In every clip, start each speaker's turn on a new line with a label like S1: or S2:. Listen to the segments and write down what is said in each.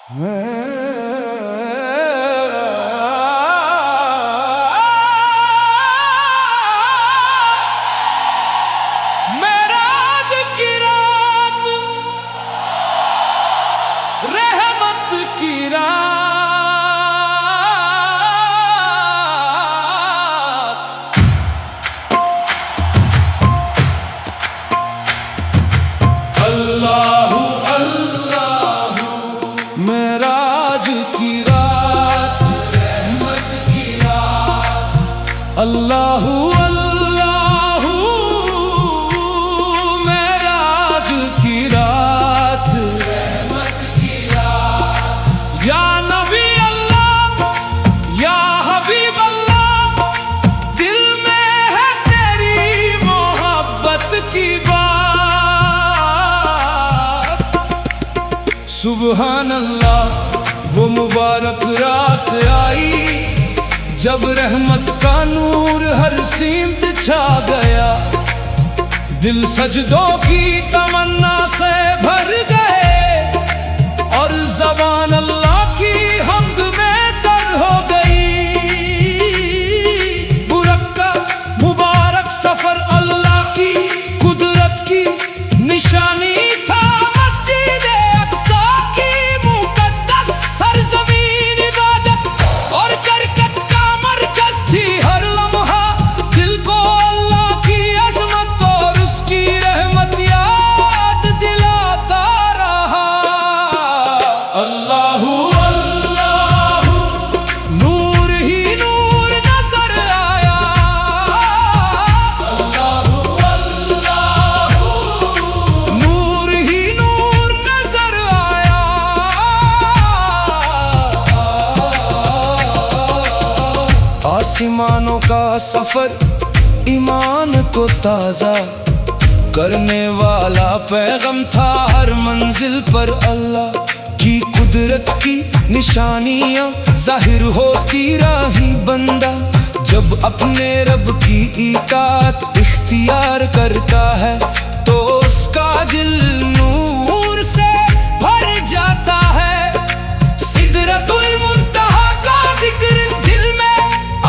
S1: मेराज की रात, रहमत की रात, अल्लाहू अल्लाहू मेराज की रात, रहमत की रात, अल्लाहू अल्लाहू मेराज की रात, रहमत की रात, या नबी अल्लाह या हबीब अल्लाह, दिल में है तेरी मोहब्बत की बात। सुबहान अल्लाह, वो मुबारक रात आई जब रहमत का नूर हर सीमत छा गया। दिल सजदों की तमन्ना से भर गए और ज़बान अल्लाह की हम्द में तर हो गई। बुरक्का मुबारक सफर अल्लाह की कुदरत की निशानी था। मस्जिद अक्सा की मुकद्दस सरजमीन इबादत और करकत का मरकज थी। हर लम्हा दिल को अल्लाह की अजमत और उसकी रहमत याद दिलाता रहा। अल्लाहू अल्लाहू नूर ही नूर नजर आया। अल्लाहू अल्लाहू नूर ही नूर नजर आया। आसमानों का सफर ईमान को ताजा करने वाला पैगम था। हर मंजिल पर अल्लाह की कुदरत की निशानियां जाहिर होती रही। बंदा जब अपने रब की इताअत इख्तियार करता है तो उसका दिल नूर से भर जाता है। सिदरतुल मुंतहा का जिक्र दिल में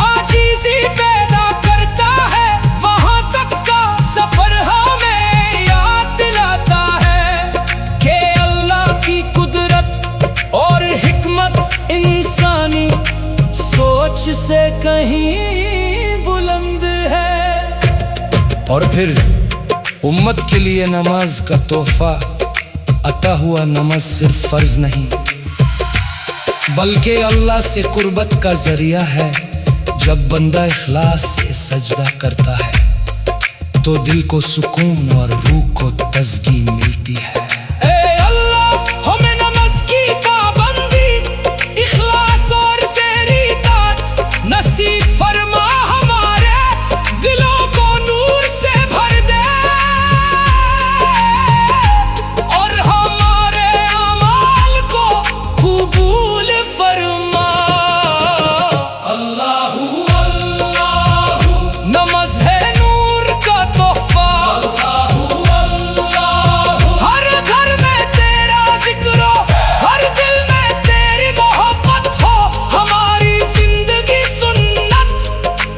S1: आजीज़ी पैदा करता है। वहां तक का सफर हमें याद दिलाता है कि अल्लाह की कुदरत और हिकमत इंसानी सोच से कहीं बुलंद है। और फिर उम्मत के लिए नमाज का तोहफा अता हुआ। नमाज सिर्फ फर्ज नहीं बल्कि अल्लाह से कुर्बत का जरिया है। जब बंदा इखलास से सजदा करता है तो दिल को सुकून और रूह को तज़की मिलती है। ए अल्लाह हमें नमाज की पाबंदी, इखलास और तेरी इताअत नसीब फरमा। हमारे दिलों को नूर से भर दे और हमारे अमाल को कबूल फरमा। अल्लाहू अल्लाहू नमाज है नूर का तोहफा। अल्लाहू अल्लाहू हर घर में तेरा जिक्र हो, हर दिल में तेरी मोहब्बत हो। हमारी जिंदगी सुन्नत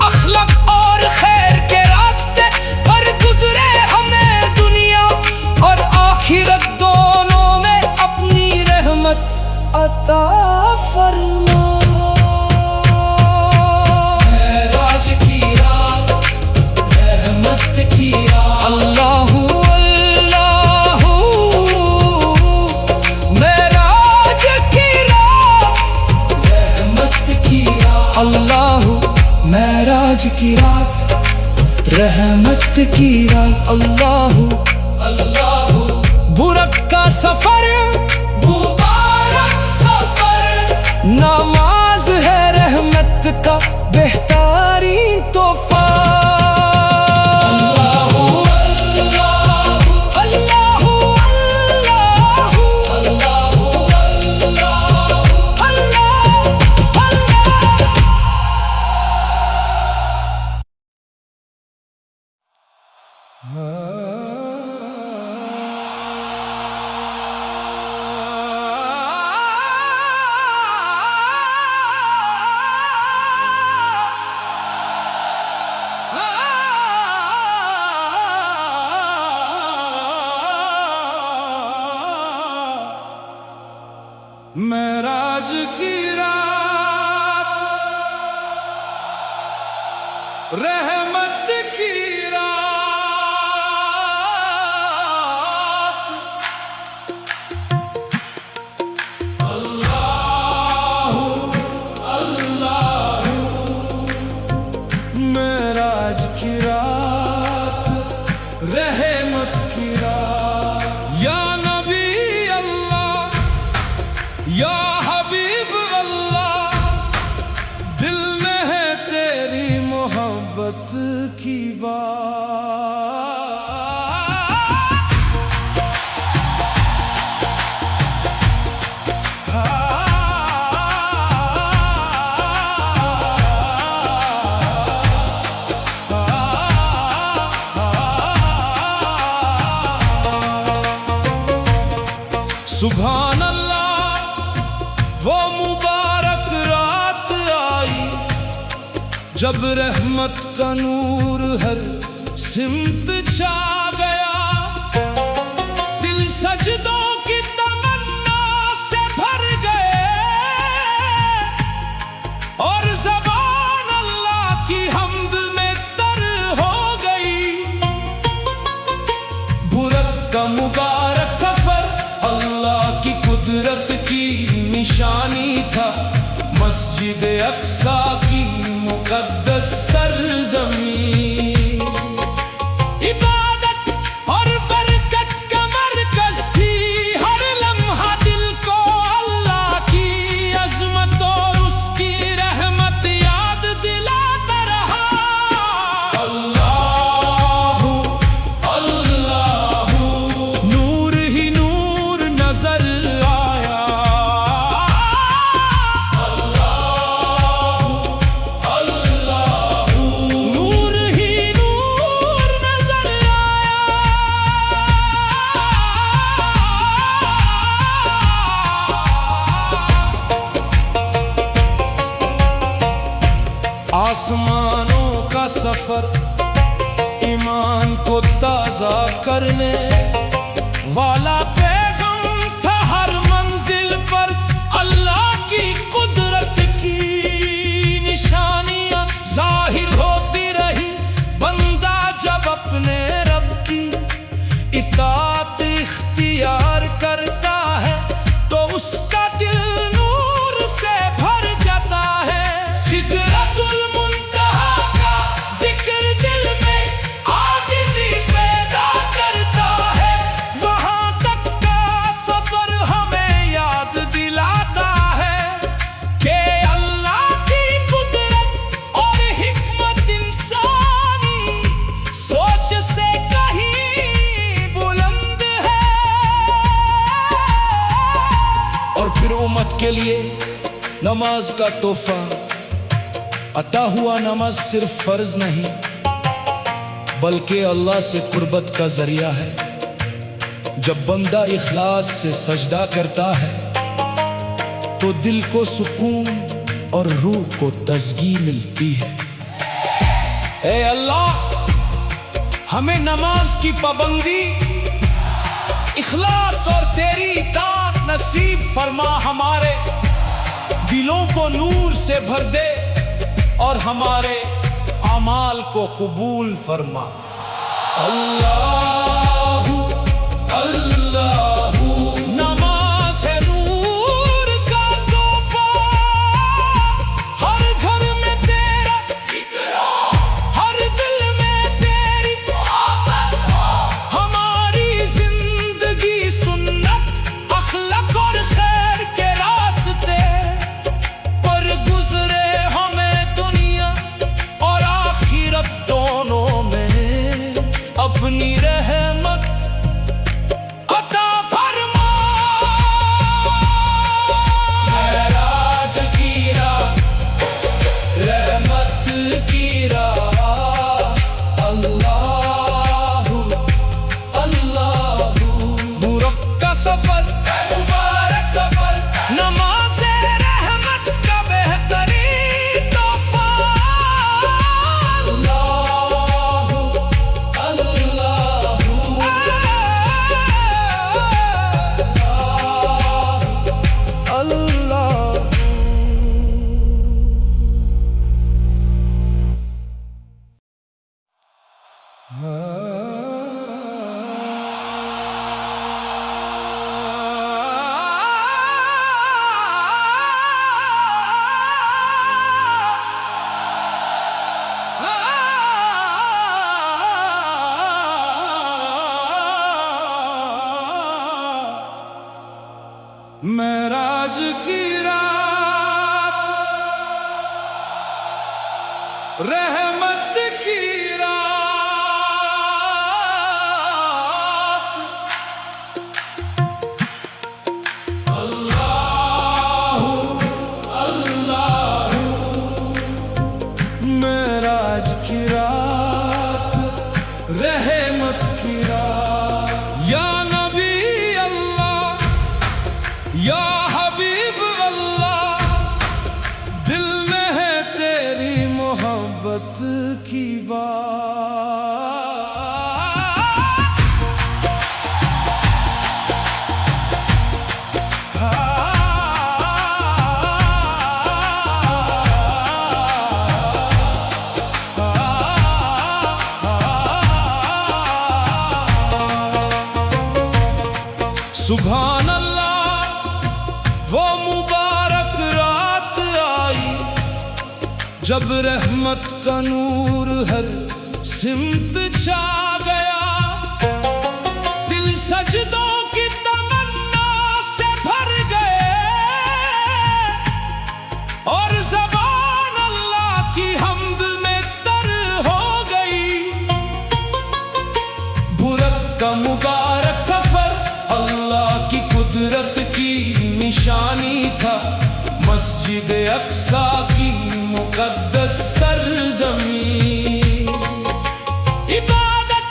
S1: अखलाक और खैर के रास्ते पर गुजरे। हमें दुनिया और आखिरत दोनों में अपनी रहमत अता फरमा। मेराज की रात, रहमत की रात, अल्लाहू अल्लाहू मेराज की रात, रहमत की रात, अल्लाहू मेराज की रात, रहमत की रात, अल्लाहू अल्लाहू बुरक्का सफर मुबारक सफर। नमाज है रहमत का बेहतरीन तोहफा। अल्लाहू अल्लाहू अल्लाहू अल्लाहू अल्लाहू अल्लाहू अल्लाह अल्लाह। मेराज की रात, रहमत की रात, अल्लाह अल्लाह। मेराज की रात, रहमत की रात। या नबी अल्लाह, या हबीब अल्लाह, दिल में है तेरी मोहब्बत की सुभान अल्लाह। वो मुबारक रात आई जब रहमत का नूर हर सिमत छा गया। दिल सजदों की तमन्ना से भर गए और ज़बान अल्लाह की हम्द में तर हो गई। बुरक का मुबारक सफर अल्लाह की कुदरत की निशानी था। मस्जिद अक्सा की मुकद्दस सरज़मीन इबादत और बरकत का मरकज थी। हर लम्हा दिल को अल्लाह की अज़मत और उसकी रहमत याद दिलाता रहा। अल्लाह अल्लाह, नूर ही नूर नजर आया। अल्लाह अल्लाह, नूर ही नूर नजर आया। आसमानों का सफर ईमान को ताज़ा करने वाला पैगाम था। हर मंजिल पर अल्लाह की कुदरत की निशानियां जाहिर होती रही। बंदा जब अपने रब की इताअत इख्तियार करता है तो उसका दिल नूर से भर जाता है। सिदरतुल मुंतहा का जिक्र दिल में आजिज़ी पैदा करता है। वहाँ तक का सफर हमें याद दिलाता है कि अल्लाह की कुदरत और हिकमत इंसानी सोच से कहीं बुलंद है। और फिर उम्मत के लिए नमाज का तोहफा अता हुआ। नमाज सिर्फ फर्ज नहीं बल्कि अल्लाह से कुर्बत का जरिया है। जब बंदा इखलास से सजदा करता है तो दिल को सुकून और रूह को तज़गी मिलती है। ए अल्लाह, हमें नमाज की पाबंदी, इखलास और तेरी इताअत नसीब फरमा। हमारे दिलों को नूर से भर दे और हमारे अमाल को कबूल फरमा। अल्लाह अल्लाह, नमाज है नूर का तोहफा। हर घर में तेरा जिक्र हो, हर दिल में तेरी मोहब्बत हो। हमारी जिंदगी सुन्नत, अखलाक और खैर के रास्ते पर गुजरे। हमें दुनिया और आखिरत दोनों में अपनी रहमत मेराज की रात, रहमत की रात, अल्लाहू अल्लाहू। मेराज की रात, रहमत की रात, या नबी अल्लाह, या हबीब अल्लाह, दिल में है तेरी मोहब्बत की सुभान अल्लाह। वो मुबारक रात आई जब रहमत का नूर हर सिमत छा गया। दिल सजदों की तमन्ना से भर गए और ज़बान अल्लाह की हम्द में तर हो गई। बुरक का मुबारक सफर अल्लाह की कुदरत की निशानी था। मस्जिद अक्सा की मुकद्दस सरज़मीं इबादत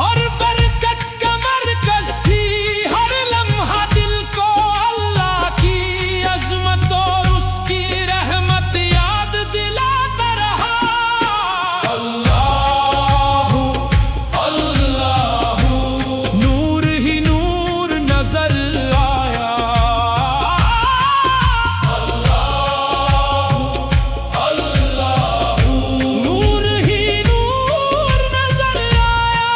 S1: और बरकत का मरकज थी। हर लम्हा दिल को अल्लाह की अज़मत और उसकी रहमत याद दिलाता रहा। अल्लाहू अल्लाहू, नूर ही नूर नजर आया। अल्लाहू अल्लाहू, नूर ही नूर नजर आया।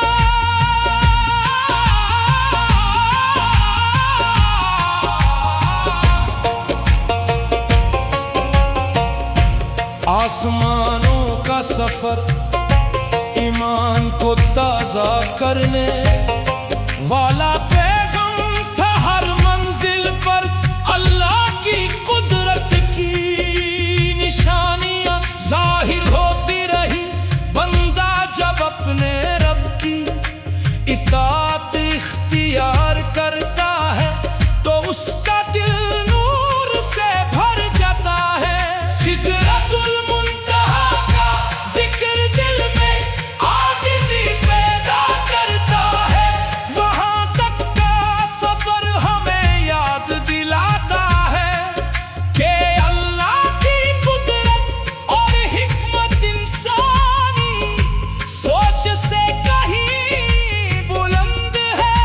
S1: आसमानों का सफर ईमान को ताज़ा करने वाला पैगाम था। हर मंजिल पर अल्लाह की कुदरत की निशानियां जाहिर होती रही। बंदा जब अपने रब की इताअत इख्तियार करता है तो उसका दिल नूर से भर जाता है। सिदरतुल मुंतहा का जिक्र दिल में आजिज़ी पैदा करता है। वहाँ तक का सफर हमें याद दिलाता है कि अल्लाह की कुदरत और हिकमत इंसानी सोच से कहीं बुलंद है।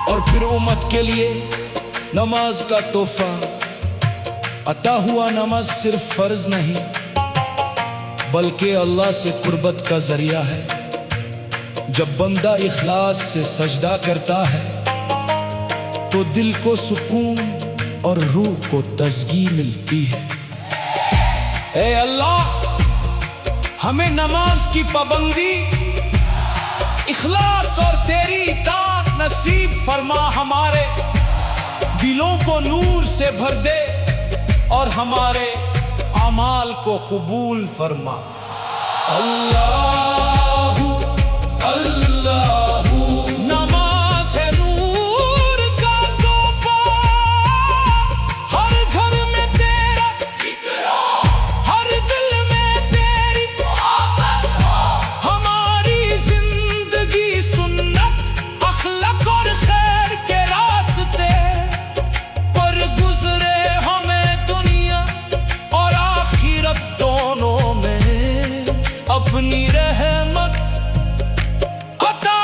S1: और फिर उम्मत के लिए नमाज का तोहफा अता हुआ। नमाज सिर्फ फर्ज नहीं बल्कि अल्लाह से कुर्बत का जरिया है। जब बंदा इखलास से सजदा करता है तो दिल को सुकून और रूह को तज़गी मिलती है। ए अल्लाह, हमें नमाज की पाबंदी, इखलास और तेरी इताअत नसीब फरमा। हमारे दिलों को नूर से भर दे और हमारे अमाल को कबूल फरमा। अल्लाहू अल्लाहू, नमाज है नूर का तोहफा। हर घर में तेरा जिक्र हो, हर दिल में तेरी मोहब्बत हो। हमारी जिंदगी सुन्नत, अखलाक और खैर के रास्ते पर गुजरे। हमें दुनिया और आखिरत दोनों में अपनी रहमत अता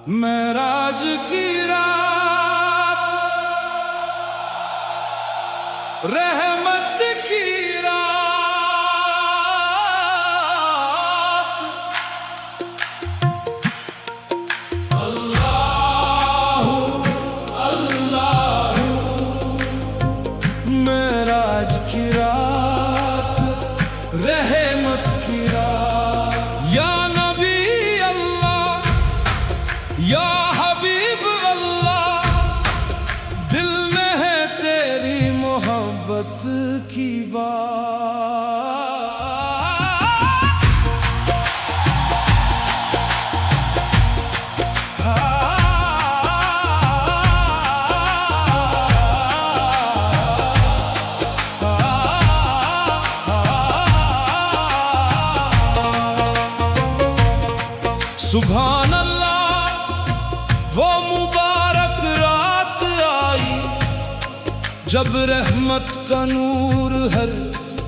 S1: मेराज की रात, रहमत की रात, अल्लाह अल्लाह। मेराज की रात, रहमत की रात, या नबी अल्लाह, या हबीब अल्लाह, दिल में है तेरी मोहब्बत की सुभान अल्लाह। वो मुबारक रात आई जब रहमत का नूर हर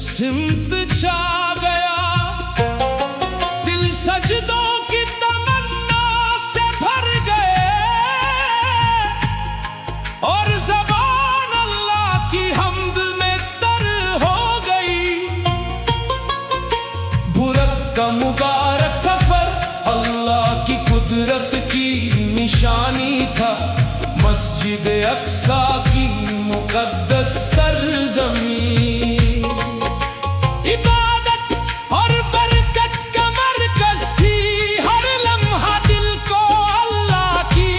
S1: सिमत छा गया। दिल सजदों की तमन्ना से भर गए और ज़बान अल्लाह की हम्द में तर हो गई। बुरक का मुबारक सफर अल्लाह की कुदरत की निशानी था। मस्जिद अक्सा की मुकद्दस सरज़मीं इबादत और बरकत का मरकज थी। हर लम्हा दिल को अल्लाह की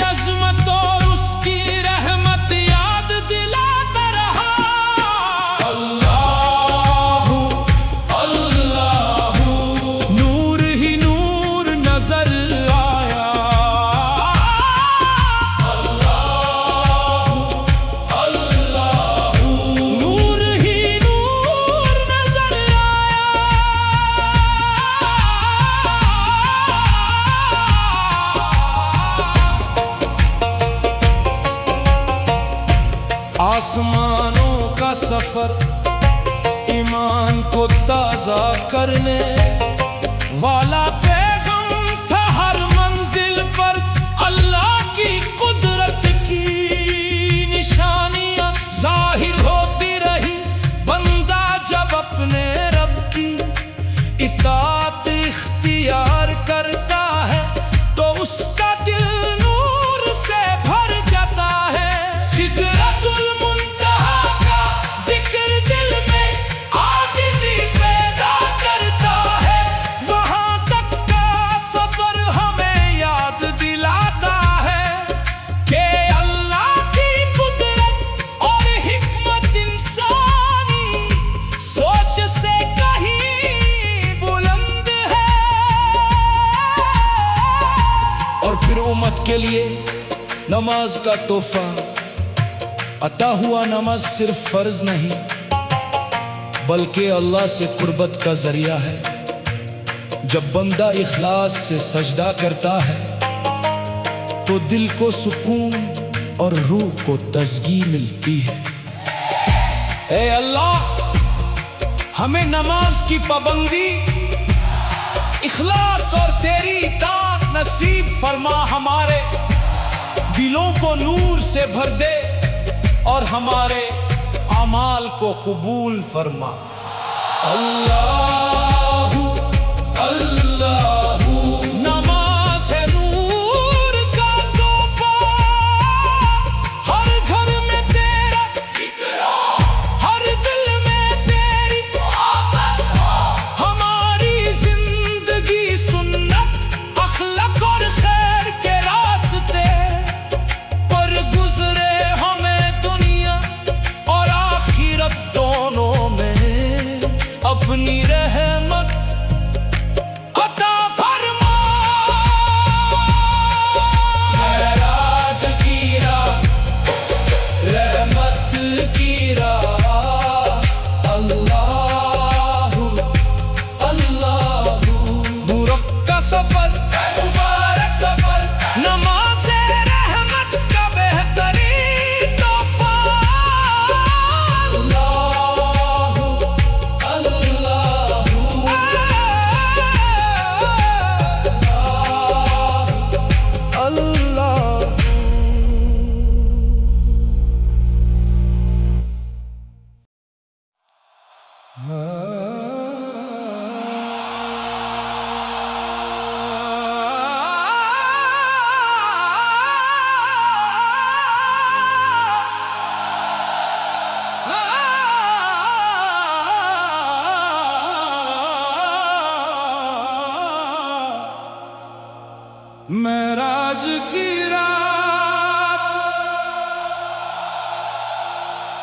S1: अज़मत और उसकी रहमत याद दिलाता रहा। अल्लाह अल्लाह, नूर ही नूर नजर आया। नूर ही नूर नजर आया। आसमानों का सफर ईमान को ताज़ा करने वाला पैगाम था। हर मंजिल पर अल्लाह की कुदरत की निशानियां जाहिर होती रही। बंदा जब अपने रब की इताअत इख्तियार करता है तो उसका दिल नूर से भर जाता है। सिदरतुल मुंतहा का जिक्र दिल में आजिज़ी पैदा करता है। वहाँ तक का सफर हमें याद दिलाता है कि अल्लाह की कुदरत और हिकमत इंसानी सोच से कहीं बुलंद है। और फिर उम्मत के लिए नमाज का तोहफा अता हुआ। नमाज सिर्फ फर्ज नहीं बल्कि अल्लाह से कुर्बत का जरिया है। जब बंदा इखलास से सजदा करता है तो दिल को सुकून और रूह को तज़गी मिलती है। ए अल्लाह, हमें नमाज की पाबंदी, इखलास और तेरी इताअत नसीब फरमा। हमारे दिलों को नूर से भर दे और हमारे अमाल को कबूल फरमा। अल्लाह अल्लाह। नमाज है नूर का तोहफा, हर घर में तेरा जिक्र हो, हर दिल में तेरी मोहब्बत हो। हमारी जिंदगी सुन्नत अखलाक और खैर के रास्ते पर गुजरे। हमें दुनिया और आखिरत दोनों में अपनी रहमत अता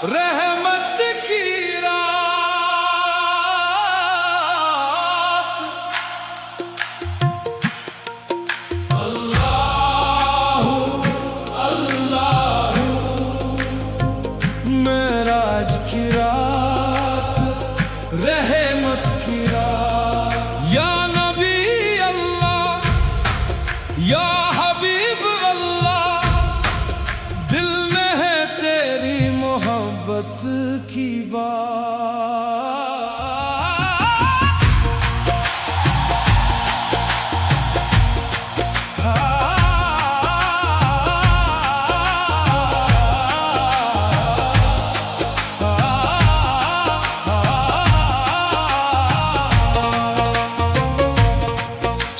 S1: रहमत की रात। अल्लाह अल्लाह मेराज की रात, रहमत की रात। या नबी अल्लाह या हबीब अल्लाह, दिल में है तेरी मोहब्बत की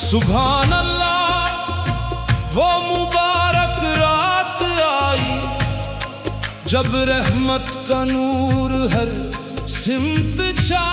S1: सुभान अल्लाह, वो मुबारक रात आई जब रहमत का नूर हर सिमत छा